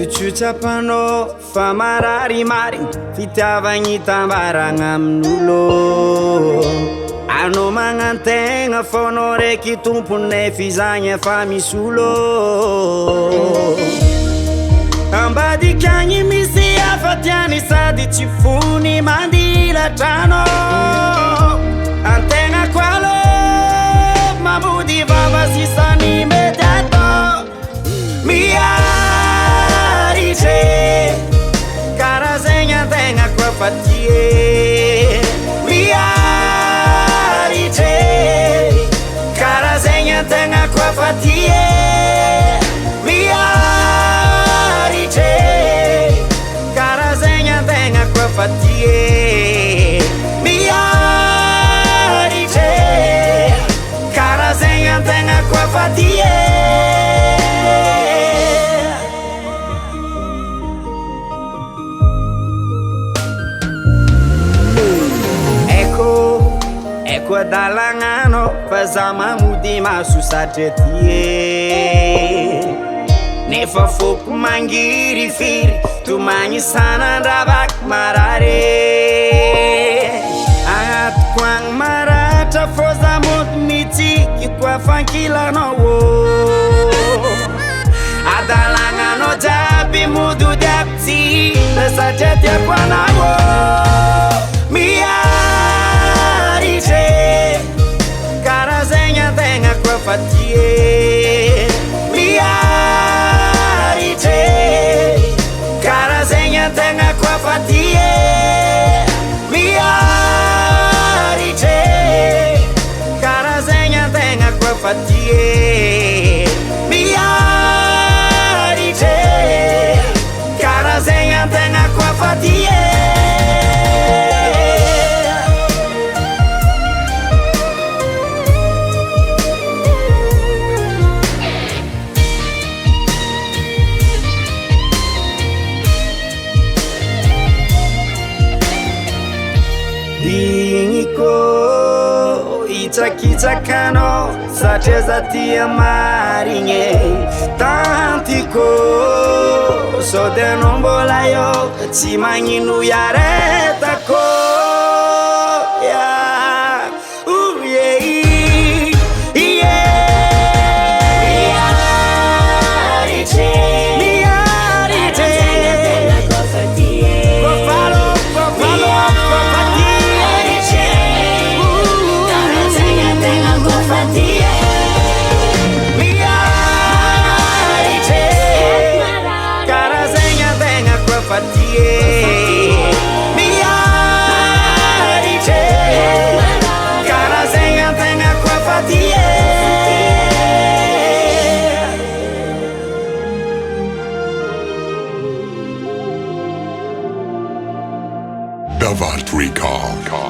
Tsutsapano fa marary fitiavagny tambaragna amin'olo anao magnantegna fonao raiky tompony fizagny efa misy olo ambadikagny misy afatiany sady tsy fony mandilatrano antegna koalo mambody vava sisany mety atao karazegny antegna koa fatie miaritry karazegny antegna koa fatie miaritry karazegny antegna koa fatie miaritry karazegny antegna koa fatie Dalagnano fa za mamody masosatra aty nefa foko mangiry firy tomagny sanandravaky marary agnatiko agny maratra fô za mody mitsiky koa fankilanao adalagnano jiaby modody aby tsy satria tiako anao karazegny antegna koa fatie miaritry karazegny antegna koa fatie miaritry karazegny antegna koa fatie miaritry karazegny antegna koa fatie Itsakitsakano satria za tia marigny tantiko sody anao mbola eo tsy magnino iaretako Davart Recall.